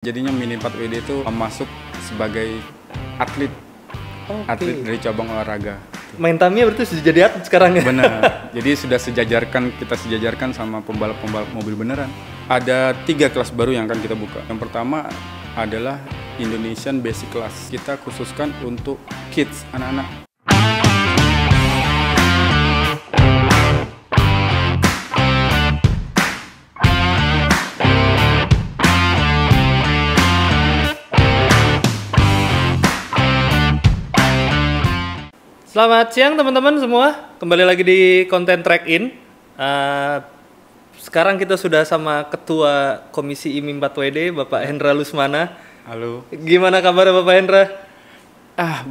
Jadinya Mini 4WD itu masuk sebagai atlet, atlet dari cabang olahraga. Main Tamiya berarti sudah jadi atlet sekarang ya? Benar. Jadi sudah kita sejajarkan sama pembalap-pembalap mobil beneran. Ada 3 kelas baru yang akan kita buka. Yang pertama adalah Indonesian Basic Class. Kita khususkan untuk kids, anak-anak. Selamat siang teman-teman semua, kembali lagi di konten Track In. Sekarang kita sudah sama Ketua Komisi IMI 4WD, Bapak Hendra Lusmana. Halo. Gimana kabar Bapak Hendra?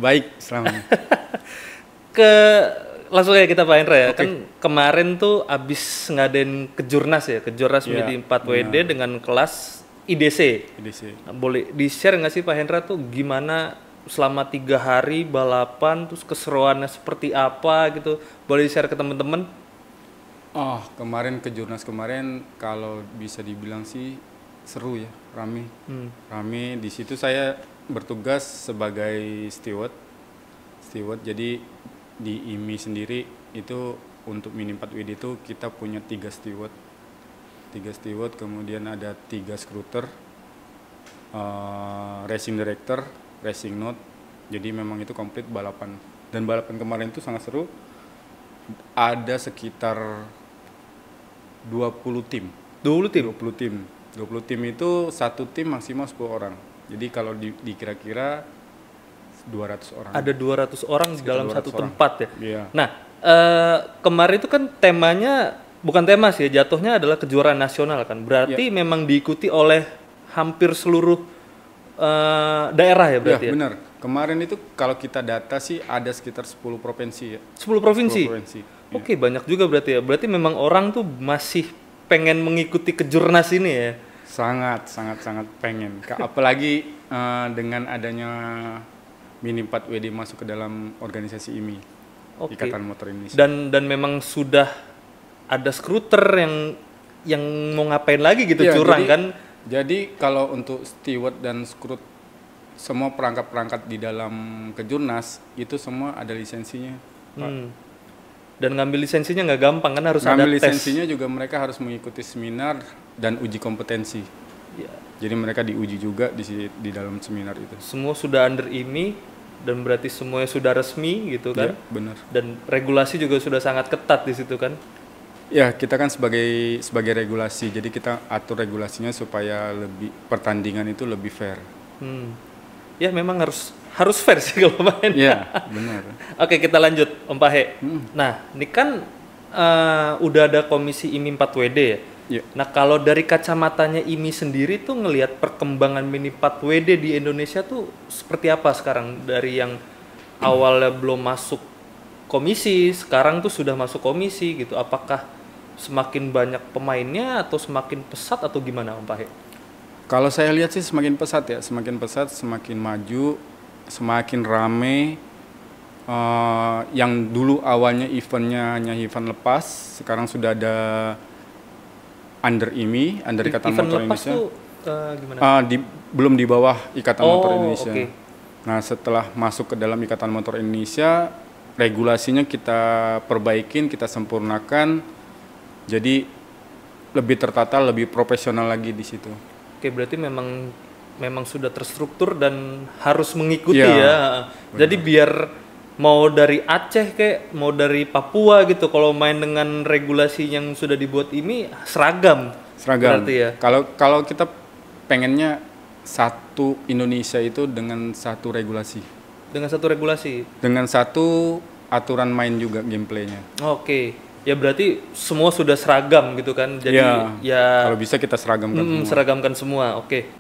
Baik, selamat. Langsung ya kita Pak Hendra ya, Oke. kan kemarin tuh abis ngadain Kejurnas ya, Kejurnas Iya, MIDI 4WD benar. dengan kelas IDC. IDC. Boleh di-share nggak sih Pak Hendra tuh gimana selama 3 hari balapan, terus keseruannya seperti apa gitu? Boleh di-share ke teman-teman? Kemarin Kejurnas kemarin kalau bisa dibilang sih seru ya, rame. Rame. Di situ saya bertugas sebagai steward. Jadi di IMI sendiri itu untuk Mini 4WD itu kita punya 3 steward. 3 steward, kemudian ada 3 scooter, racing director, racing note. Jadi memang itu komplit balapan. Dan balapan kemarin itu sangat seru. Ada sekitar 20 tim. 20 tim? 20 tim. 20 tim itu satu tim maksimal 10 orang. Jadi kalau dikira-kira 200 orang. Ada 200 orang di dalam 200 satu orang. tempat ya? Iya. Nah, kemarin itu kan temanya, bukan tema sih, jatuhnya adalah kejuaraan nasional kan? Berarti memang diikuti oleh hampir seluruh daerah ya berarti ya? Benar. Kemarin itu kalau kita data sih ada sekitar 10 provinsi ya. 10 provinsi? 10 provinsi. Oke, banyak juga berarti ya. Berarti memang orang tuh masih pengen mengikuti Kejurnas ini ya? Sangat pengen. Apalagi dengan adanya Mini 4WD masuk ke dalam organisasi IMI, Oke. Ikatan Motor Indonesia. Dan memang sudah ada skuter yang mau ngapain lagi gitu, Iya, curang kan? Jadi kalau untuk steward dan skrut, semua perangkat-perangkat di dalam Kejurnas itu semua ada lisensinya, Pak. Dan ngambil lisensinya nggak gampang kan, harus Ngambil ada tes. lisensinya juga mereka harus mengikuti seminar dan uji kompetensi. Ya. Jadi mereka diuji juga di dalam seminar itu. Semua sudah under IMI dan berarti semuanya sudah resmi gitu kan? Ya, benar. Dan regulasi juga sudah sangat ketat di situ kan? Ya, kita kan sebagai regulasi, jadi kita atur regulasinya supaya lebih pertandingan itu lebih fair. Ya memang harus fair sih kalau main. Iya, benar. Oke, kita lanjut Om Pahe. Nah, ini kan udah ada komisi IMI 4WD ya. Iya. Nah, kalau dari kacamatanya IMI sendiri tuh ngelihat perkembangan Mini 4WD di Indonesia tuh seperti apa sekarang, dari yang awalnya belum masuk komisi, sekarang tuh sudah masuk komisi gitu. Apakah semakin banyak pemainnya atau semakin pesat atau gimana Om Pahe? Kalau saya lihat sih semakin pesat ya, semakin maju, semakin rame. Yang dulu awalnya eventnya hanya event lepas, sekarang sudah ada under IMI, under Ikatan Event Motor lepas Indonesia. tuh gimana? Belum di bawah Ikatan Motor Indonesia. Oke. Nah, setelah masuk ke dalam Ikatan Motor Indonesia, regulasinya kita perbaikin, kita sempurnakan. Jadi lebih tertata, lebih profesional lagi di situ. Oke, berarti memang sudah terstruktur dan harus mengikuti Ya, ya. Jadi biar mau dari Aceh kayak mau dari Papua gitu, kalau main dengan regulasi yang sudah dibuat ini seragam. Seragam. Berarti ya. Kalau kita pengennya satu Indonesia itu dengan satu regulasi, Dengan satu regulasi. dengan satu aturan main juga gameplaynya. Oke. Ya berarti semua sudah seragam gitu kan. Jadi ya Kalau bisa kita seragamkan semua. seragamkan semua. Oke.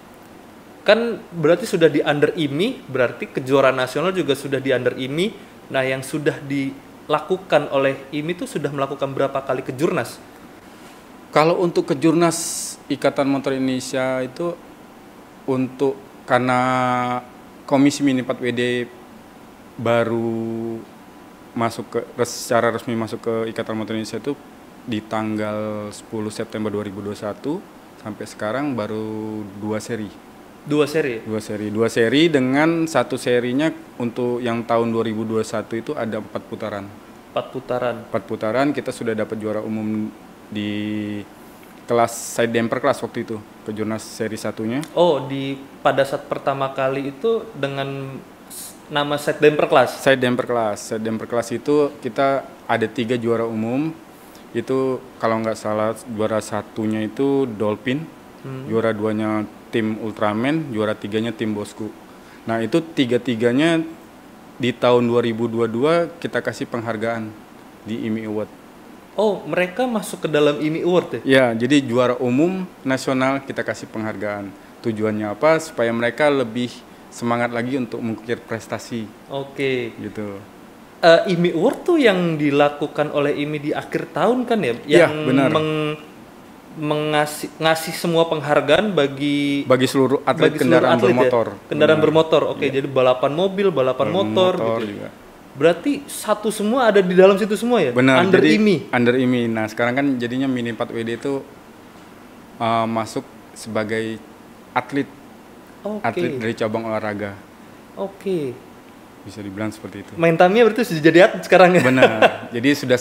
Kan berarti sudah di under IMI, berarti kejuaraan nasional juga sudah di under IMI. Nah, yang sudah dilakukan oleh IMI itu sudah melakukan berapa kali kejurnas? Kalau untuk Kejurnas Ikatan Motor Indonesia itu karena Komisi Mini 4WD baru secara resmi masuk ke Ikatan Motor Indonesia itu di tanggal 10 September 2021, sampai sekarang baru 2 seri. 2 seri. Dua seri dengan satu serinya untuk yang tahun 2021 itu ada 4 putaran. 4 putaran. 4 putaran kita sudah dapat juara umum di kelas side damper kelas waktu itu, Kejurnas seri satunya. Oh, pada saat pertama kali itu dengan nama side damper class. Side damper kelas itu kita ada 3 juara umum. Itu kalau nggak salah juara satunya itu Dolphin, juara 2-nya tim Ultraman, juara 3-nya tim Bosku. Nah itu 3-3-nya di tahun 2022 kita kasih penghargaan di IMI Award. Oh, mereka masuk ke dalam IMI Award ya? Ya, jadi juara umum nasional kita kasih penghargaan. Tujuannya apa? Supaya mereka lebih semangat lagi untuk mengukir prestasi. Oke. Gitu. IMI Award tuh yang dilakukan oleh IMI di akhir tahun kan ya? Iya, Yang benar. ngasih semua penghargaan bagi seluruh atlet seluruh kendaraan atlet bermotor. ya? Kendaraan Benar. bermotor. Oke, jadi balapan mobil, balapan motor gitu. Juga. Berarti satu semua ada di dalam situ semua ya? Benar. Under jadi, IMI. Under IMI. Nah, sekarang kan jadinya Mini 4WD itu masuk sebagai atlet dari cabang olahraga. Oke. Bisa dibilang seperti itu. Main Tamiya berarti sudah jadi atlet sekarang ya? Benar. Jadi sudah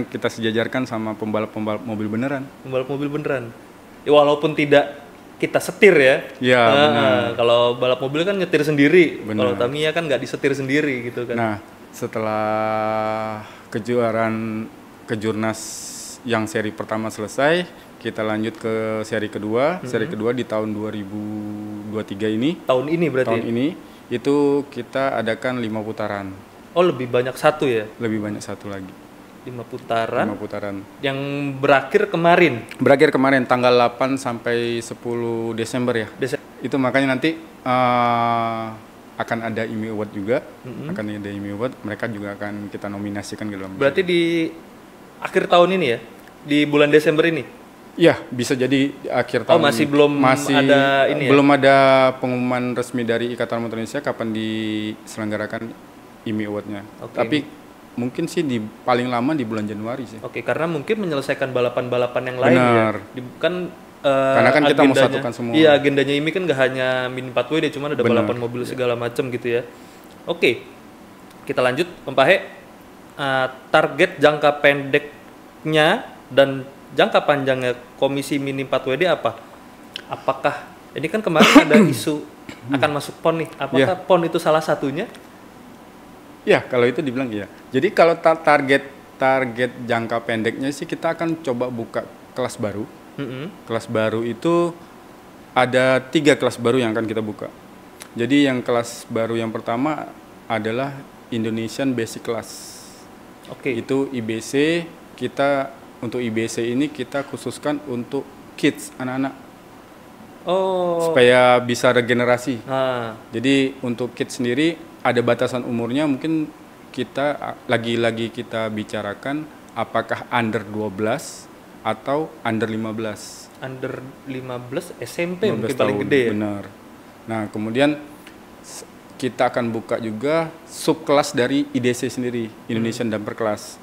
kita sejajarkan sama pembalap-pembalap mobil beneran. Pembalap mobil beneran. Ya, walaupun tidak kita setir ya. Iya, benar. Kalau balap mobil kan nyetir sendiri. Benar. Kalau Tamiya kan nggak disetir sendiri gitu kan. Nah, setelah kejuaraan kejurnas yang seri pertama selesai, kita lanjut ke seri kedua. Seri kedua di tahun 2023 ini. Tahun ini berarti? Tahun ini, itu kita adakan 5 putaran. Oh, lebih banyak satu ya? Lebih banyak satu lagi. 5 putaran. 5 putaran. Yang berakhir kemarin? Berakhir kemarin, tanggal 8 sampai 10 Desember ya. Itu makanya nanti akan ada IMI Award juga. Akan ada IMI Award, mereka juga akan kita nominasikan ke dalam. Berarti di akhir tahun ini ya? Di bulan Desember ini? Ya, bisa jadi di akhir tahun. Masih belum ada ini ya? Belum ada pengumuman resmi dari Ikatan Motor Indonesia kapan diselenggarakan IMI Award-nya. Tapi mungkin sih paling lama di bulan Januari sih. Oke, karena mungkin menyelesaikan balapan-balapan yang lain Benar. ya. Kan karena kan kita mau satukan semua. Iya, agendanya IMI kan nggak hanya Mini 4WD, cuma ada balapan mobil segala macam gitu ya. Oke, kita lanjut, Om Pahe. Target jangka pendeknya dan jangka panjangnya Komisi Mini 4WD apa? Apakah ini kan kemarin ada isu akan masuk PON nih? Apakah PON itu salah satunya? Ya, kalau itu dibilang iya. Jadi kalau target jangka pendeknya sih kita akan coba buka kelas baru. Kelas baru itu ada 3 kelas baru yang akan kita buka. Jadi yang kelas baru yang pertama adalah Indonesian Basic Class. Oke. Itu IBC. Untuk IBC ini kita khususkan untuk kids, anak-anak. Oh. Supaya bisa regenerasi. Jadi untuk kids sendiri ada batasan umurnya, mungkin kita lagi-lagi kita bicarakan apakah under 12 atau under 15. Under 15 SMP 15 mungkin tahun, paling gede ya? Benar. Nah, kemudian kita akan buka juga subkelas dari IDC sendiri, Indonesian Damper Class.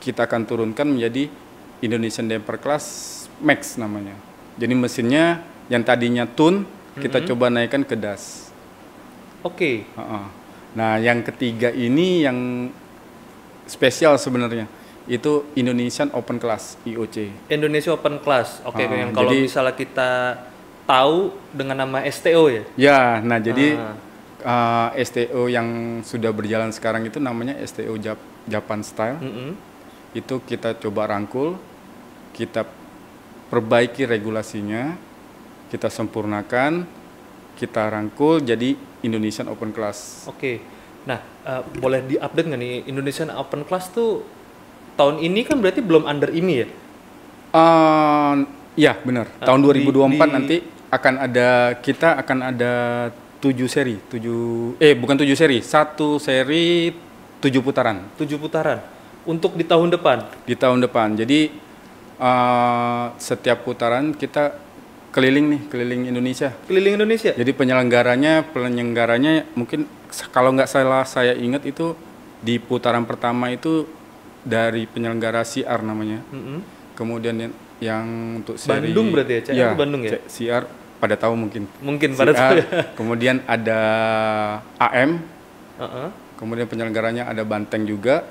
Kita akan turunkan menjadi Indonesian Damper Class Max namanya. Jadi mesinnya yang tadinya tune, kita coba naikkan ke DAS. Oke. Nah, yang ketiga ini yang spesial sebenarnya. Itu Indonesian Open Class, IOC. Indonesia Open Class. Oke, yang kalau misalnya kita tahu dengan nama STO ya? Ya, nah jadi STO yang sudah berjalan sekarang itu namanya STO Japan Style. Itu kita coba rangkul, kita perbaiki regulasinya, kita sempurnakan, kita rangkul jadi Indonesian Open Class. Oke. Nah, boleh diupdate nggak nih Indonesian Open Class tuh tahun ini kan berarti belum under IMI ya? Ya benar. Tahun 2024 nanti kita akan ada 7 seri, bukan 7 seri, 1 seri 7 putaran. 7 putaran. Untuk di tahun depan? Di tahun depan. Jadi setiap putaran kita keliling Indonesia. Keliling Indonesia. Jadi penyelenggaranya mungkin kalau nggak salah saya ingat itu di putaran pertama itu dari penyelenggara CR namanya. Kemudian yang untuk seri Bandung berarti ya, CR Bandung ya? CR pada tahu mungkin. Mungkin pada tahu ya. Kemudian ada AM. Uh-uh. Kemudian penyelenggaranya ada Banteng juga.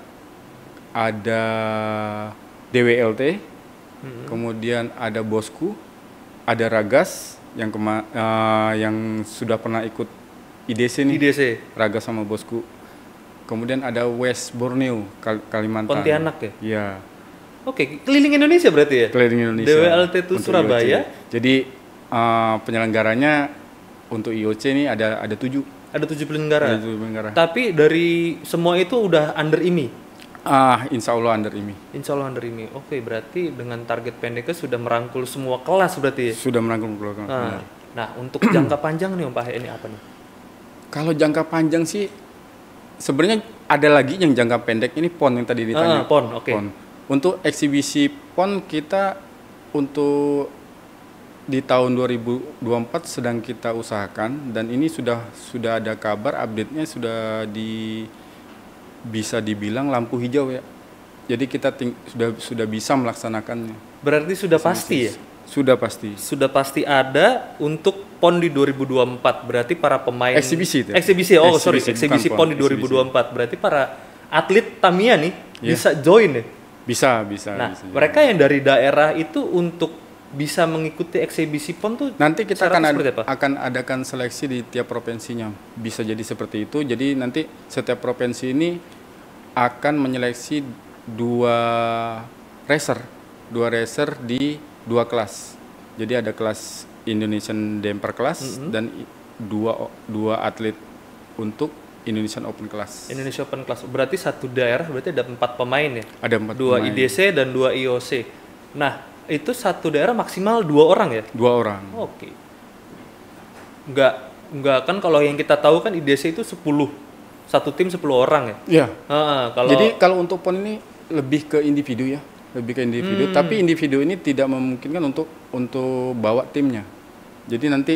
Ada DWLT. Kemudian ada Bosku, ada Ragas yang yang sudah pernah ikut IDC nih. IDC. Ragas sama Bosku. Kemudian ada West Borneo, Kalimantan. Pontianak ya? Iya. Oke, keliling Indonesia berarti ya? Keliling Indonesia. DWLT itu Surabaya. IOC. Jadi penyelenggaranya untuk IOC ini ada 7. Ada 7 penyelenggara. Ada 7 penyelenggara. Tapi dari semua itu udah under IMI. Insya Allah under IMI. Insya Allah under IMI. Oke, berarti dengan target pendeknya sudah merangkul semua kelas berarti ya? Sudah merangkul kelas. Nah, untuk jangka panjang nih Om Pahe, ini apa nih? Kalau jangka panjang sih sebenarnya ada lagi yang jangka pendek, ini PON yang tadi ditanya. PON, oke. PON. Untuk eksibisi PON kita untuk di tahun 2024 sedang kita usahakan, dan ini sudah ada kabar update-nya bisa dibilang lampu hijau ya. Jadi kita sudah bisa melaksanakannya. Berarti sudah pasti ya? Sudah pasti. Sudah pasti ada untuk PON di 2024. Berarti para pemain eksibisi itu. Eksibisi PON di 2024. Berarti para atlet Tamiya nih bisa join ya? Bisa. Nah, bisa mereka yang dari daerah itu untuk bisa mengikuti eksibisi PON tuh nanti kita akan adakan seleksi di tiap provinsinya. Bisa jadi seperti itu. Jadi nanti setiap provinsi ini akan menyeleksi dua racer di 2 kelas. Jadi ada kelas Indonesian Damper Class dan dua atlet untuk Indonesian Open Class. Indonesia Open Class. Berarti satu daerah berarti ada 4 pemain ya? Ada 4 2 pemain. IDC dan 2 IOC. Nah, itu satu daerah maksimal 2 orang ya? 2 orang. Oke. Enggak kan kalau yang kita tahu kan IDC itu 10. Satu tim 10 orang ya? Iya. Jadi kalau untuk PON ini lebih ke individu ya. Tapi individu ini tidak memungkinkan untuk bawa timnya. Jadi nanti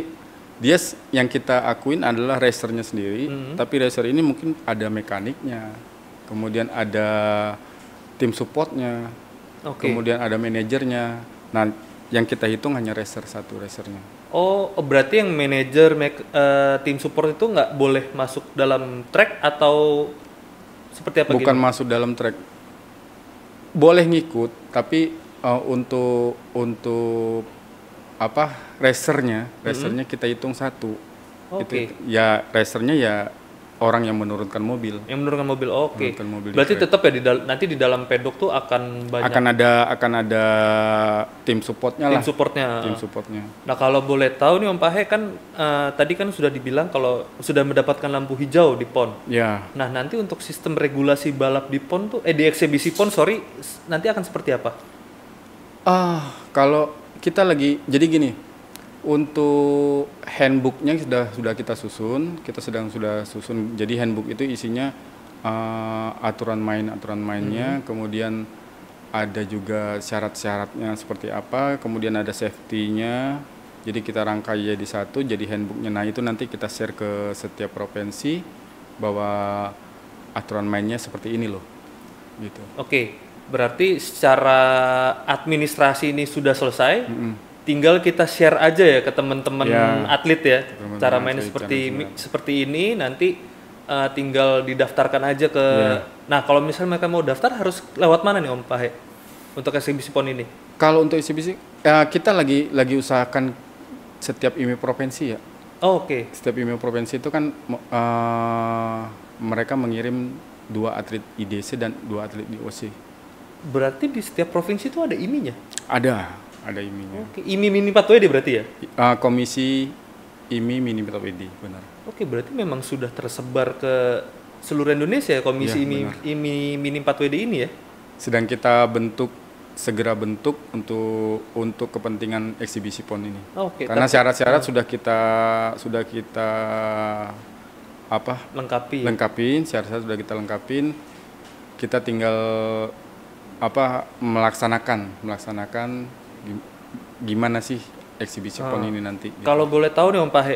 dia yang kita akuin adalah racernya sendiri, tapi racer ini mungkin ada mekaniknya, kemudian ada tim supportnya, kemudian ada manajernya. Nah, yang kita hitung hanya satu racernya. Oh, berarti yang manajer tim support itu nggak boleh masuk dalam track atau seperti apa? Bukan masuk dalam track, boleh ngikut, tapi untuk racernya kita hitung satu. Oke. Ya racernya ya orang yang menurunkan mobil. Yang menurunkan mobil. Oke. Mobil berarti tetap ya nanti di dalam pedok tuh akan banyak. Akan ada tim supportnya lah. Tim supportnya. Nah, kalau boleh tahu nih Om Pahe kan tadi kan sudah dibilang kalau sudah mendapatkan lampu hijau di PON. Ya. Nah, nanti untuk sistem regulasi balap di PON tuh di eksibisi PON nanti akan seperti apa? Kalau kita jadi gini, untuk handbooknya sudah kita susun, sudah susun. Jadi handbook itu isinya aturan mainnya, kemudian ada juga syarat-syaratnya seperti apa, kemudian ada safety-nya. Jadi kita rangkai jadi satu, jadi handbooknya. Nah itu nanti kita share ke setiap provinsi bahwa aturan mainnya seperti ini loh, gitu. Oke, berarti secara administrasi ini sudah selesai. Tinggal kita share aja ya ke teman-teman atlet ya, cara mainnya seperti ini. Nanti tinggal didaftarkan aja ke. Nah, kalau misalnya mereka mau daftar harus lewat mana nih Om Pahe untuk eksibisi PON ini? Kalau untuk eksibisi, kita lagi usahakan setiap IMI provinsi ya. Oke. Setiap IMI provinsi itu kan mereka mengirim 2 atlet IDC dan 2 atlet IOC. Berarti di setiap provinsi itu ada IMI-nya? Ada IMI-nya. Oke, IMI Mini 4WD berarti ya? Komisi IMI Mini 4WD, benar. Oke, berarti memang sudah tersebar ke seluruh Indonesia ya komisi IMI Mini 4WD ini ya? Sedang kita segera bentuk untuk kepentingan eksibisi PON ini. Oke. Karena syarat-syarat sudah kita lengkapin, syarat-syarat sudah kita lengkapin. Kita tinggal melaksanakan gimana sih eksibisi PON ini nanti. Gitu. Kalau boleh tahu nih Om Pahe,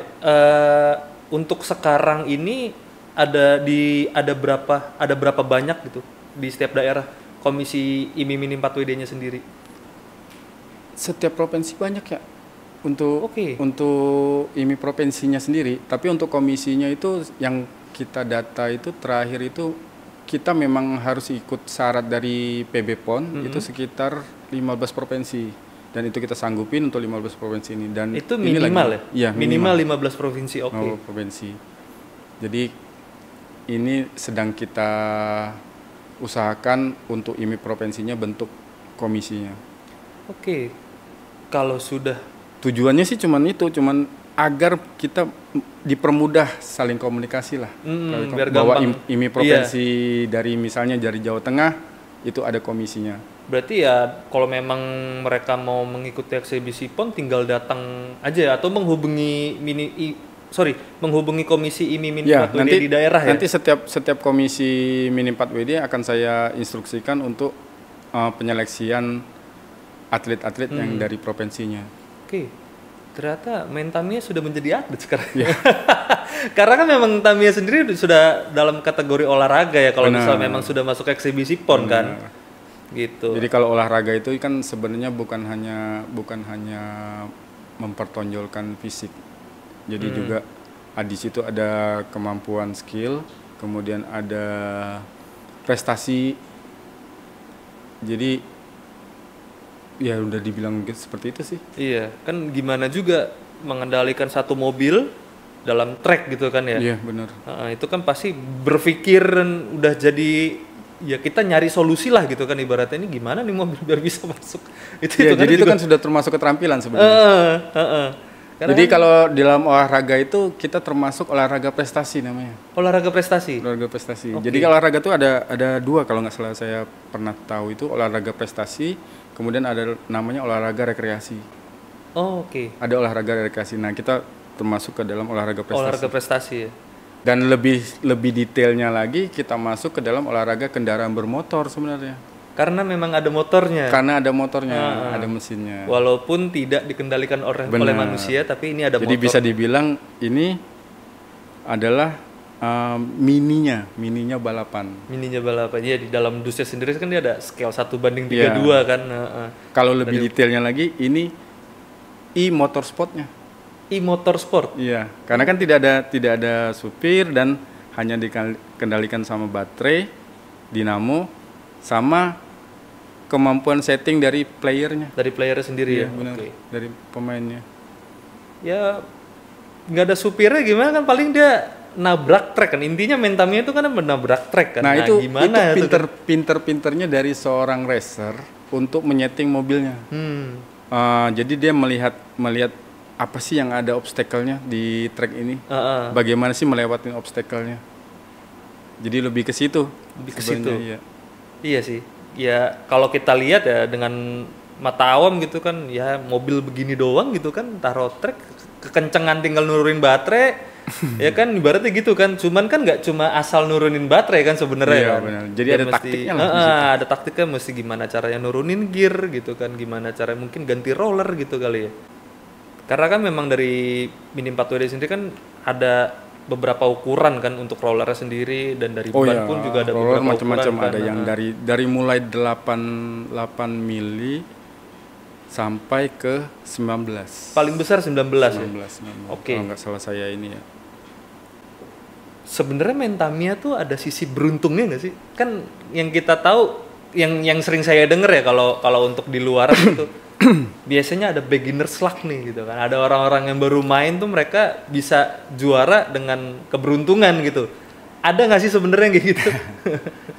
untuk sekarang ini ada berapa banyak gitu di setiap daerah komisi IMI Mini 4WD-nya sendiri? Setiap provinsi banyak ya. untuk IMI provinsinya sendiri, tapi untuk komisinya itu yang kita data itu terakhir itu kita memang harus ikut syarat dari PB PON itu sekitar 15 provinsi dan itu kita sanggupin untuk 15 provinsi ini dan itu ini minimal lagi, ya? Iya, minimal 15 provinsi. provinsi. Jadi ini sedang kita usahakan untuk IMI provinsinya bentuk komisinya. Kalau sudah tujuannya sih cuman agar kita dipermudah saling komunikasi lah. Biar bahwa gampang. IMI provinsi dari misalnya dari Jawa Tengah itu ada komisinya. Berarti ya kalau memang mereka mau mengikuti eksebisi PON tinggal datang aja ya, atau menghubungi menghubungi komisi IMI Mini 4 WD di daerah ya. Nanti setiap komisi Mini 4 WD akan saya instruksikan untuk penyeleksian atlet-atlet yang dari provinsinya. Ternyata main Tamiya sudah menjadi atlet sekarang. Yeah. Karena kan memang Tamiya sendiri sudah dalam kategori olahraga ya kalau misalnya memang sudah masuk eksebisi PON kan. Gitu. Jadi kalau olahraga itu kan sebenarnya bukan hanya mempertonjolkan fisik. Jadi juga di situ ada kemampuan skill, kemudian ada prestasi. Jadi ya udah dibilang seperti itu sih. Iya, kan gimana juga mengendalikan satu mobil dalam track gitu kan ya. Iya, benar. Itu kan pasti berpikir udah jadi ya kita nyari solusi lah gitu kan ibaratnya ini gimana nih mobil biar bisa masuk. Jadi itu kan sudah termasuk keterampilan sebenarnya. Jadi kalau di dalam olahraga itu kita termasuk olahraga prestasi namanya. Olahraga prestasi. Jadi olahraga itu ada dua kalau nggak salah saya pernah tahu itu olahraga prestasi, kemudian ada namanya olahraga rekreasi. Ada olahraga rekreasi. Nah kita termasuk ke dalam olahraga prestasi. Olahraga prestasi ya. Dan lebih detailnya lagi kita masuk ke dalam olahraga kendaraan bermotor sebenarnya. Karena memang ada motornya. Ada mesinnya. Walaupun tidak dikendalikan oleh manusia, tapi ini ada motor. Jadi bisa dibilang ini adalah mininya balapan. Ya di dalam dusnya sendiri kan dia ada scale 1:32 kan. Kalau lebih detailnya lagi ini e-motorsportnya. E-motorsport. Iya, karena kan tidak ada supir dan hanya dikendalikan sama baterai, dinamo, sama kemampuan setting dari playernya. Dari playernya sendiri ya? Benar, dari pemainnya. Ya nggak ada supirnya gimana kan paling dia nabrak trek kan. Intinya main Tamiya itu kan menabrak trek kan. Nah itu gimana pinter-pinternya dari seorang racer untuk menyeting mobilnya. Jadi dia melihat apa sih yang ada obstacle-nya di trek ini. Bagaimana sih melewati obstacle-nya. Jadi lebih ke situ. Iya sih. Ya kalau kita lihat ya dengan mata awam gitu kan ya mobil begini doang gitu kan taruh trek kekencengan tinggal nurunin baterai ya kan ibaratnya gitu kan cuman kan nggak cuma asal nurunin baterai kan sebenarnya kan. Benar. Jadi ada taktiknya lah. Ada taktiknya mesti gimana caranya nurunin gear gitu kan gimana cara mungkin ganti roller gitu kali ya karena kan memang dari Mini 4 WD sendiri kan ada beberapa ukuran kan untuk rollernya sendiri dan dari ban pun juga ada roller beberapa macam-macam ukuran, ada kan? yang dari mulai 8 mili sampai ke 19. Paling besar 19 ya. 19. Kalau nggak salah saya ini ya. Sebenarnya main Tamiya tuh ada sisi beruntungnya nggak sih? Kan yang kita tahu yang sering saya denger ya kalau untuk di luar itu biasanya ada beginner's luck nih gitu kan. Ada orang-orang yang baru main tuh mereka bisa juara dengan keberuntungan gitu. Ada nggak sih sebenarnya kayak gitu?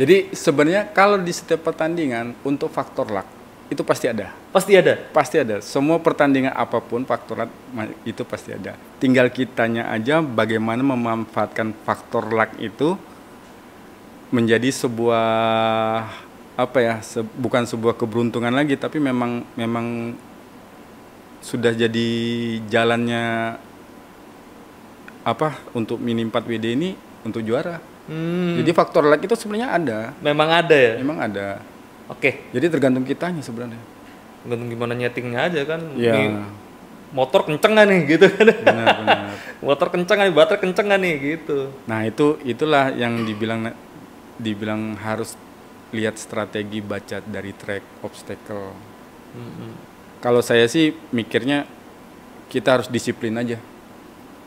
Jadi sebenarnya kalau di setiap pertandingan untuk faktor luck itu pasti ada. Pasti ada. Semua pertandingan apapun faktor luck itu pasti ada. Tinggal kitanya aja bagaimana memanfaatkan faktor luck itu menjadi sebuah bukan sebuah keberuntungan lagi tapi memang sudah jadi jalannya untuk Mini 4 WD ini untuk juara. Jadi faktor luck itu sebenarnya ada. Memang ada ya? Memang ada. Jadi tergantung kitanya sebenarnya. Tergantung gimana nyetingnya aja kan. Iya. Motor kenceng gak nih gitu kan. Benar. Motor kenceng gak nih, baterai kenceng gak nih gitu. Nah itulah yang dibilang harus lihat strategi baca dari track obstacle. Kalau saya sih mikirnya kita harus disiplin aja.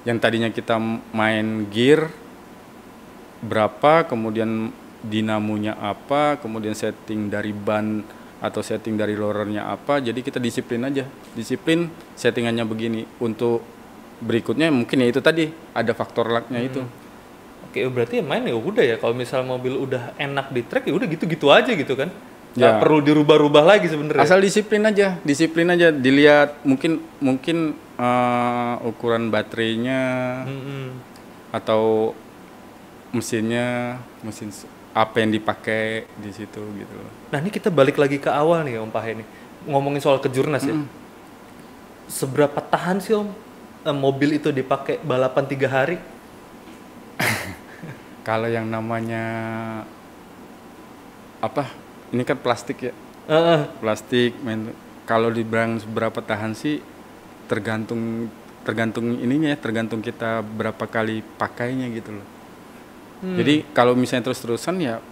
Yang tadinya kita main gear berapa, kemudian dinamonya apa, kemudian setting dari ban atau setting dari loadernya apa, jadi kita disiplin aja. Disiplin settingannya begini. Untuk berikutnya mungkin ya itu tadi ada faktor lucknya itu. Oke, berarti main ya udah ya, kalau misal mobil udah enak di track ya udah gitu-gitu aja gitu kan. Nggak Ya. perlu dirubah-rubah lagi sebenarnya. Asal disiplin aja, dilihat mungkin ukuran baterainya atau mesin apa yang dipakai di situ gitu loh. Nah ini kita balik lagi ke awal nih Om Pahe nih, ngomongin soal kejurnas ya. Seberapa tahan sih Om mobil itu dipakai balapan 3 hari? Kalau yang namanya apa? Ini kan plastik ya. Plastik. Kalau dibilang seberapa tahan sih tergantung ininya ya, tergantung kita berapa kali pakainya gitu loh. Jadi kalau misalnya terus-terusan ya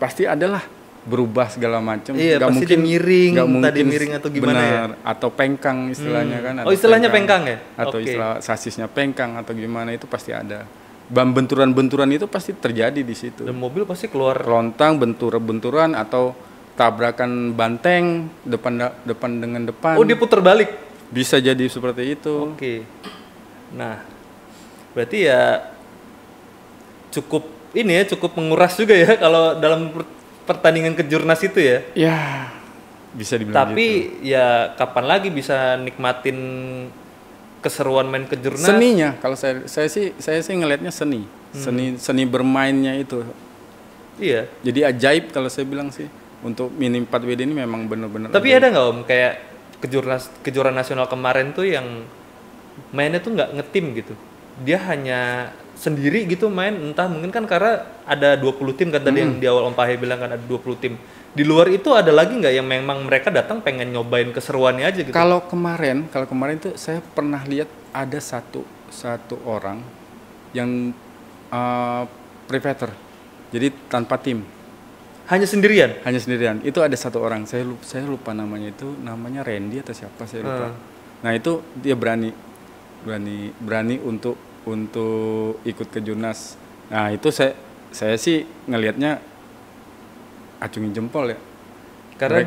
pasti adalah berubah segala macam. Iya, Nggak pasti mungkin dia miring, nggak mungkin tadi miring atau gimana benar, ya? atau pengkang istilahnya kan. Oh, istilahnya pengkang ya? Atau Oke. istilah sasisnya pengkang atau gimana, itu pasti ada. Benturan-benturan itu pasti terjadi di situ. Dan mobil pasti keluar. Lontang, benturan atau tabrakan banteng depan dengan depan. Oh, dia putar balik. Bisa jadi seperti itu. Oke. Nah, berarti ya cukup menguras juga ya kalau dalam pertandingan kejurnas itu ya. Ya, bisa dibilang Tapi gitu. ya kapan lagi bisa nikmatin keseruan main kejurnas? Seninya, kalau saya sih ngelihatnya seni bermainnya itu. Iya. Jadi ajaib kalau saya bilang sih, untuk Mini 4WD ini memang benar-benar Tapi ajaib. ada nggak Om kayak kejuaraan nasional kemarin tuh yang mainnya tuh nggak ngetim gitu, dia hanya sendiri gitu main, entah mungkin kan karena ada 20 tim kan tadi yang di awal Om Pahe bilang kan ada 20 tim. Di luar itu ada lagi nggak yang memang mereka datang pengen nyobain keseruannya aja gitu? Kalau kemarin tuh saya pernah lihat ada satu orang yang privater, jadi tanpa tim, Hanya sendirian? hanya sendirian. Itu ada satu orang, saya lupa namanya, itu namanya Randy atau siapa saya lupa. Nah itu dia berani untuk ikut ke Jurnas. Nah itu saya sih ngelihatnya acungin jempol ya. Karena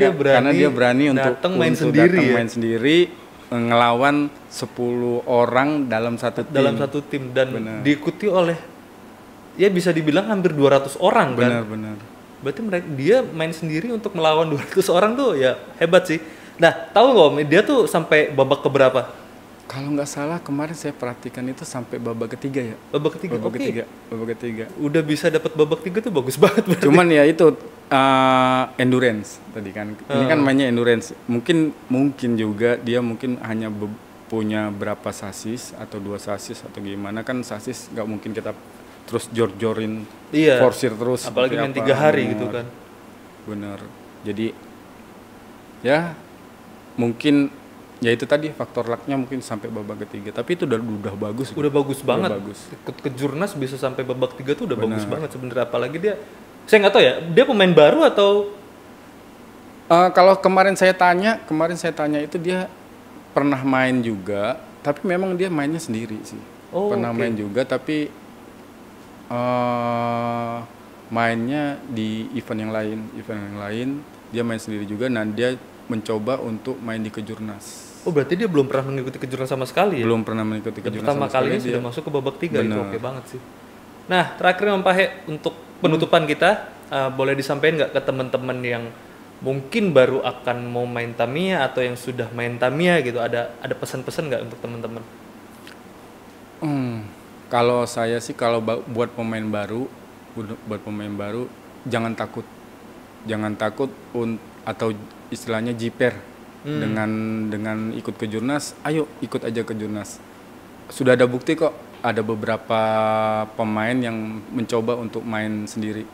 dia berani untuk datang main sendiri ya? main sendiri, ngelawan 10 orang dalam satu tim. Dan Benar. diikuti oleh ya bisa dibilang hampir 200 orang kan. Benar. Berarti dia main sendiri untuk melawan 200 orang tuh ya hebat sih. Nah, tahu nggak Om, dia tuh sampai babak keberapa? Kalau nggak salah kemarin saya perhatikan itu sampai babak ketiga ya. Babak ketiga. Babak ketiga. Udah bisa dapat babak 3 tuh bagus banget berarti. Cuman ya itu endurance tadi kan. Ini kan mainnya endurance. Mungkin juga dia mungkin hanya punya berapa sasis atau 2 sasis atau gimana, kan sasis nggak mungkin kita terus jor-jorin, Iya. forsir terus. Apalagi main 3 seperti hari Bener. gitu kan. Bener. Jadi ya mungkin ya itu tadi faktor lucknya mungkin sampai babak ketiga. Tapi itu udah bagus. Udah bagus banget. bagus. Ikut ke Jurnas bisa sampai babak 3 tuh udah Bener. bagus banget sebenarnya. Apalagi dia, saya nggak tahu ya, dia pemain baru atau Kalau kemarin saya tanya itu dia pernah main juga, tapi memang dia mainnya sendiri sih. Pernah oke. main juga, tapi mainnya di event yang lain dia main sendiri juga. Nah dia mencoba untuk main di kejurnas. Oh berarti dia belum pernah mengikuti kejurnas sama sekali ya? Belum pernah mengikuti Dan kejurnas pertama sama sekali kalinya dia. sudah masuk ke babak 3, itu Bener. oke banget sih. Nah terakhir Om Pahe, untuk penutupan kita, boleh disampaikan nggak ke teman-teman yang mungkin baru akan mau main Tamiya atau yang sudah main Tamiya gitu, ada pesan-pesan nggak untuk teman-teman? Kalau saya sih buat pemain baru jangan takut atau istilahnya jiper dengan ikut ke Jurnas. Ayo ikut aja ke Jurnas. Sudah ada bukti kok, ada beberapa pemain yang mencoba untuk main sendiri.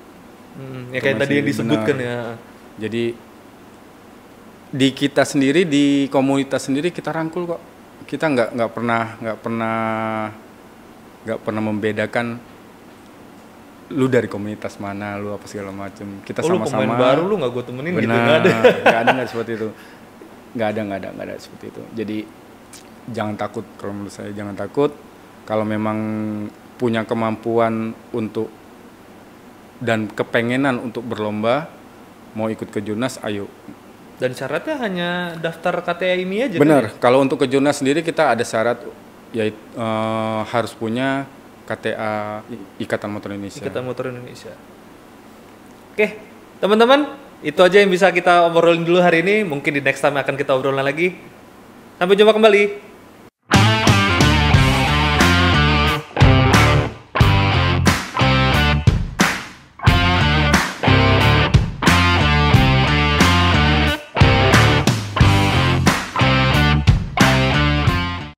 Ya kayak tadi yang disebutkan ya. Jadi di kita sendiri, di komunitas sendiri kita rangkul kok. Kita nggak pernah membedakan lu dari komunitas mana, lu apa segala macam. Kita Lu sama-sama. pemain baru, lu nggak gue temenin gitu, Benar, nggak ada. nggak seperti itu. Nggak ada seperti itu. Jadi jangan takut, kalau menurut saya jangan takut. Kalau memang punya kemampuan untuk dan kepengenan untuk berlomba, mau ikut kejurnas, ayo. Dan syaratnya hanya daftar KTA IMI aja. Benar, kan ya? kalau untuk kejurnas sendiri kita ada syarat, yaitu harus punya KTA Ikatan Motor Indonesia. Ikatan Motor Indonesia. Oke, teman-teman, itu aja yang bisa kita obrolin dulu hari ini. Mungkin di next time akan kita obrolin lagi. Sampai jumpa kembali.